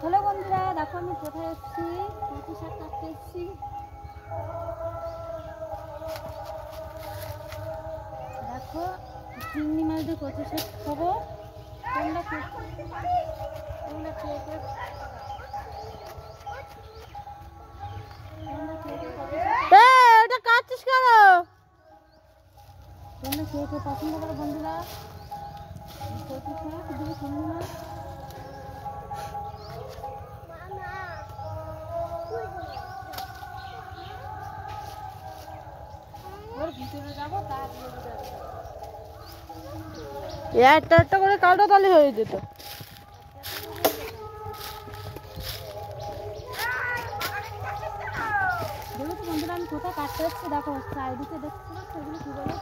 Hello বন্ধুরা, দেখো আমি কোথায় এসেছি, কচু শাক কাটতে এসেছি। দেখো চিংড়ি মাছ দিয়ে কচু শাক খাবো। তোমরা ওটা কাটছিস কেন? তোমরা কে কে পছন্দ করো বন্ধুরা কচু শাক দিয়ে চিংড়ি মাছ? ওর ভিতরে যাবো, তার একটা একটা করে কাটা তালি হয়ে যেত। দেখো বন্ধুরা আমি কোথায় কাটতে হচ্ছে, দেখো চারিদিকে দেখছি না সেগুলো কি বলে।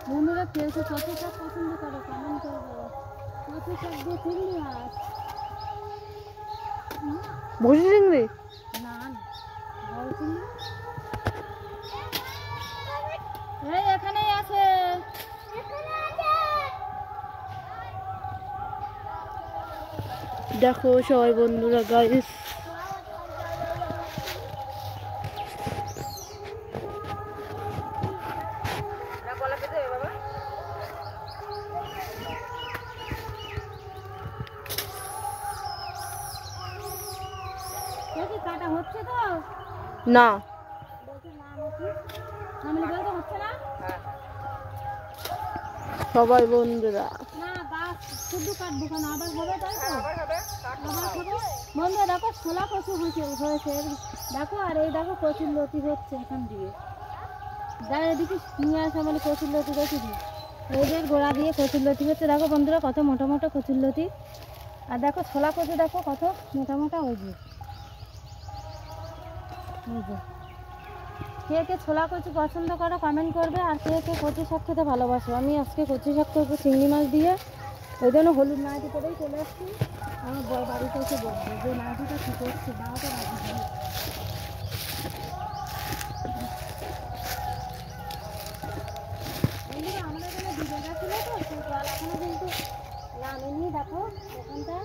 বন্ধুরা কেউ কেউ কচু শাক পছন্দ করো কেমন করবো? কচু শাক দিয়ে চিংড়ি মাছ। ভুসি চিংড়ি না বড় চিংড়ি এই এখানেই আছে। দেখো সবাই বন্ধুরা গাইস, কাটা হচ্ছে তো না হচ্ছে না সবাই বন্ধুরা না গাছ শুধু কাটবো কেন, আবার হবে তাই তো আবার হবে। বন্ধুরা দেখো ছোলা কচু হয়েছে দেখো, আর এই দেখো কচুর লতি হচ্ছে এখান দিয়ে। যারা এদিকে নিয়ে আসা মানে কচুর লতি দেখি ওদের গোড়া দিয়ে কচুর লতি হচ্ছে। দেখো বন্ধুরা কত মোটা মোটা কচুর লতি, আর দেখো ছোলা কচু দেখো কত মোটা মোটা। ওই যে কে কে ছোলা কচু পছন্দ করো কমেন্ট করবে, আর কে কে কচু শাক খেতে ভালোবাসো। আমি আজকে কচু শাক করবো চিংড়ি মাছ দিয়ে, ওই জন্য হলুদ নাড়ি করেই চলে আসছি। আমার বড় বাড়িতে এসে বলবো যে নাড়িটা কী করছে, বাবাটা রাজি হবে। আমরা এখানে দু জায়গা ছিল তো, সেই জল এখনো কিন্তু নামেনি। দেখো ওখানটা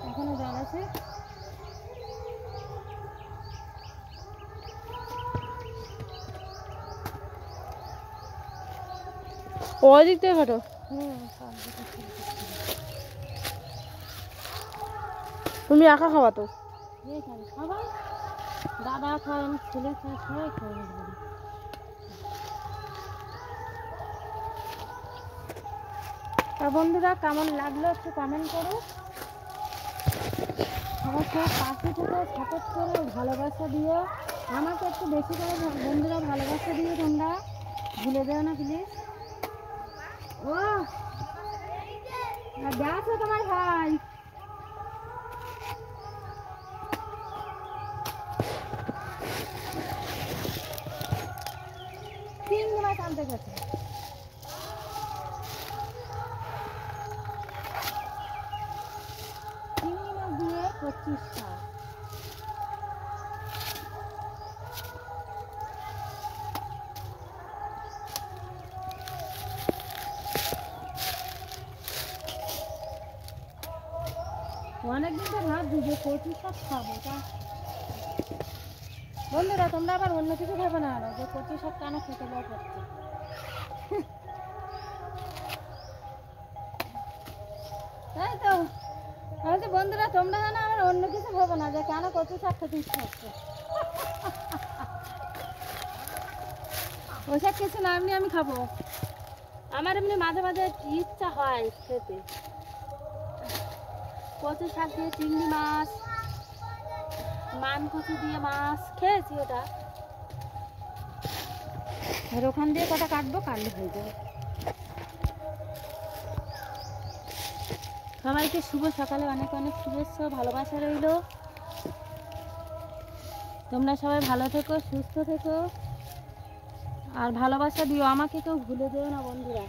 এখনো জল আছে। ওই দিক থেকে কাটো। তুমি একা খাওয়া তো? সবাই দাদা খায়, আমার ছেলে খায়, সবাই খায়। আর বন্ধুরা কেমন লাগলো একটু কমেন্ট করো। সবার সব পাশে থেকে সাপোর্ট করো, ভালোবাসা দিও আমাকে একটু বেশি করে। বন্ধুরা ভালোবাসা দিও, তোমরা ভুলে যাও না প্লিজ। ও দেখো তোমার ভাই চিংড়ি মাছ আনতে গেছে। চিংড়ি মাছ দিয়ে 25টা। অনেকদিন তো ভাবছি যে কচু শাক খাবো, তা বন্ধুরা তোমরা আবার অন্য কিছু ভেবে না আরো যে কচু শাক কেন খেতে লোক হচ্ছে। তাই তো বলছি বন্ধুরা তোমরা জানো আবার অন্য কিছু ভেবে না যে কেন কচু শাক খেতে ইচ্ছা হচ্ছে। ওসব কিছু না, এমনি আমি খাবো। আমার এমনি মাঝে মাঝে ইচ্ছা হয় খেতে। কচু শাক দিয়ে চিংড়ি মাছ, মান কচু দিয়ে মাছ খেয়েছি ওটা। আর ওখান দিয়ে কটা কাটবো, কাটলে হয়ে যাবে। সবাইকে শুভ সকালে অনেক অনেক শুভেচ্ছা ভালোবাসা রইল। তোমরা সবাই ভালো থেকো, সুস্থ থেকো, আর ভালোবাসা দিও। আমাকে কেউ ভুলে যেও না বন্ধুরা,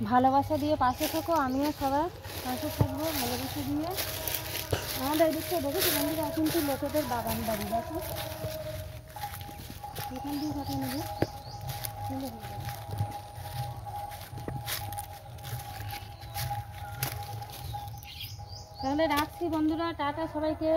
ভালোবাসা দিয়ে পাশে থেকো। আমিও সবার পাশে থাকবো ভালোবাসা দিয়ে। আমাদের এদিকটা দেখেছি বন্ধুরা কিন্তু লোকেদের বাগান বাড়ি, দেখো এখান দিয়ে কথা নেবে। তাহলে রাখছি বন্ধুরা, টাটা সবাইকে।